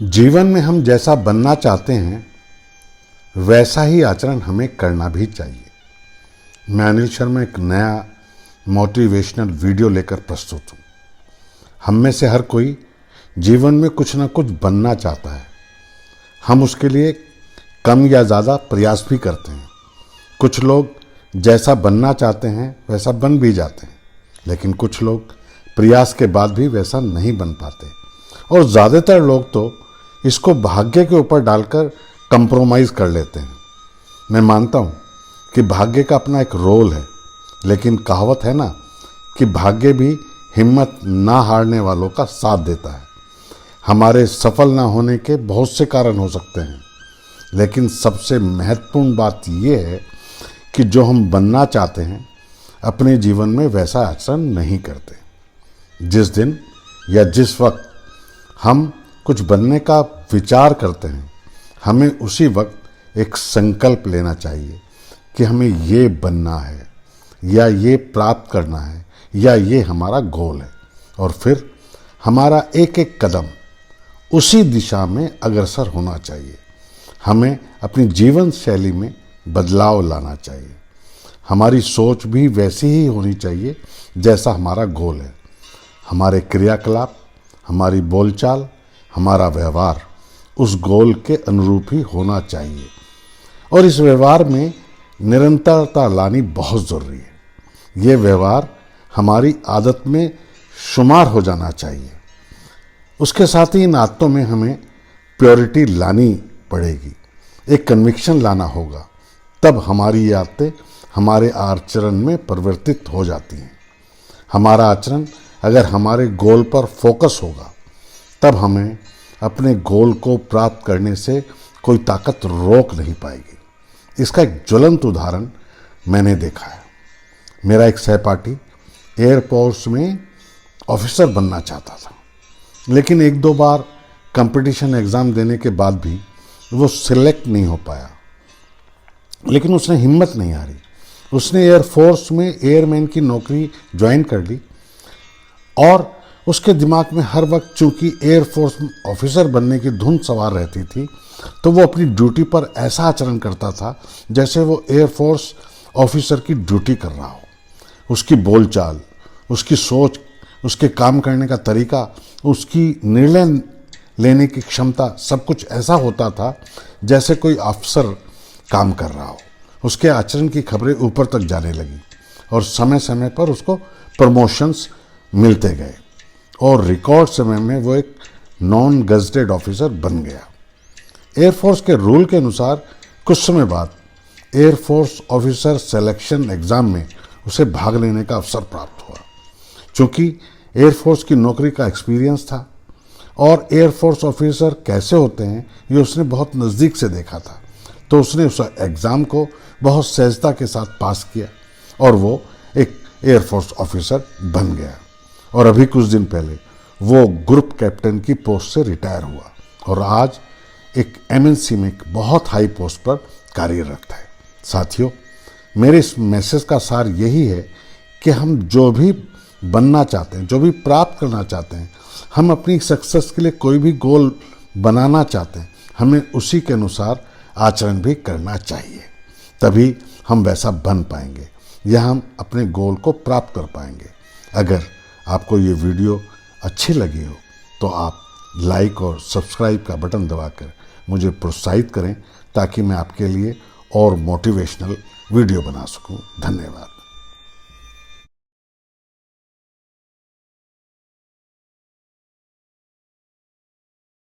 जीवन में हम जैसा बनना चाहते हैं वैसा ही आचरण हमें करना भी चाहिए। मैं अनिल शर्मा एक नया मोटिवेशनल वीडियो लेकर प्रस्तुत हूँ। हम में से हर कोई जीवन में कुछ ना कुछ बनना चाहता है। हम उसके लिए कम या ज़्यादा प्रयास भी करते हैं। कुछ लोग जैसा बनना चाहते हैं वैसा बन भी जाते हैं, लेकिन कुछ लोग प्रयास के बाद भी वैसा नहीं बन पाते। और ज़्यादातर लोग तो इसको भाग्य के ऊपर डालकर कंप्रोमाइज़ कर लेते हैं। मैं मानता हूँ कि भाग्य का अपना एक रोल है, लेकिन कहावत है ना कि भाग्य भी हिम्मत ना हारने वालों का साथ देता है। हमारे सफल ना होने के बहुत से कारण हो सकते हैं, लेकिन सबसे महत्वपूर्ण बात यह है कि जो हम बनना चाहते हैं अपने जीवन में वैसा आचरण नहीं करते। जिस दिन या जिस वक्त हम कुछ बनने का विचार करते हैं, हमें उसी वक्त एक संकल्प लेना चाहिए कि हमें ये बनना है या ये प्राप्त करना है या ये हमारा गोल है, और फिर हमारा एक एक कदम उसी दिशा में अग्रसर होना चाहिए। हमें अपनी जीवन शैली में बदलाव लाना चाहिए। हमारी सोच भी वैसी ही होनी चाहिए जैसा हमारा गोल है। हमारे क्रियाकलाप, हमारी बोलचाल, हमारा व्यवहार उस गोल के अनुरूप ही होना चाहिए, और इस व्यवहार में निरंतरता लानी बहुत ज़रूरी है। ये व्यवहार हमारी आदत में शुमार हो जाना चाहिए। उसके साथ ही इन आदतों में हमें प्योरिटी लानी पड़ेगी, एक कन्विक्शन लाना होगा। तब हमारी ये आदतें हमारे आचरण में परिवर्तित हो जाती हैं। हमारा आचरण अगर हमारे गोल पर फोकस होगा, तब हमें अपने गोल को प्राप्त करने से कोई ताकत रोक नहीं पाएगी। इसका एक ज्वलंत उदाहरण मैंने देखा है। मेरा एक सहपाठी एयरफोर्स में ऑफिसर बनना चाहता था, लेकिन एक दो बार कंपटीशन एग्ज़ाम देने के बाद भी वो सिलेक्ट नहीं हो पाया। लेकिन उसने हिम्मत नहीं हारी। उसने एयरफोर्स में एयरमैन की नौकरी ज्वाइन कर ली, और उसके दिमाग में हर वक्त चूंकि एयरफोर्स ऑफिसर बनने की धुन सवार रहती थी, तो वो अपनी ड्यूटी पर ऐसा आचरण करता था जैसे वो एयरफोर्स ऑफिसर की ड्यूटी कर रहा हो। उसकी बोलचाल, उसकी सोच, उसके काम करने का तरीका, उसकी निर्णय लेने की क्षमता, सब कुछ ऐसा होता था जैसे कोई अफसर काम कर रहा हो। उसके आचरण की खबरें ऊपर तक जाने लगी, और समय समय पर उसको प्रमोशंस मिलते गए, और रिकॉर्ड समय में वो एक नॉन गजटेड ऑफिसर बन गया। एयरफोर्स के रूल के अनुसार कुछ समय बाद एयरफोर्स ऑफिसर सिलेक्शन एग्ज़ाम में उसे भाग लेने का अवसर प्राप्त हुआ। चूँकि एयरफोर्स की नौकरी का एक्सपीरियंस था और एयरफोर्स ऑफिसर कैसे होते हैं ये उसने बहुत नज़दीक से देखा था, तो उसने उस एग्ज़ाम को बहुत सहजता के साथ पास किया, और वो एक एयरफोर्स ऑफिसर बन गया। और अभी कुछ दिन पहले वो ग्रुप कैप्टन की पोस्ट से रिटायर हुआ, और आज एक एमएनसी में एक बहुत हाई पोस्ट पर कार्यरत है। साथियों, मेरे इस मैसेज का सार यही है कि हम जो भी बनना चाहते हैं, जो भी प्राप्त करना चाहते हैं, हम अपनी सक्सेस के लिए कोई भी गोल बनाना चाहते हैं, हमें उसी के अनुसार आचरण भी करना चाहिए। तभी हम वैसा बन पाएंगे या हम अपने गोल को प्राप्त कर पाएंगे। अगर आपको ये वीडियो अच्छी लगी हो तो आप लाइक और सब्सक्राइब का बटन दबाकर मुझे प्रोत्साहित करें, ताकि मैं आपके लिए और मोटिवेशनल वीडियो बना सकूं। धन्यवाद।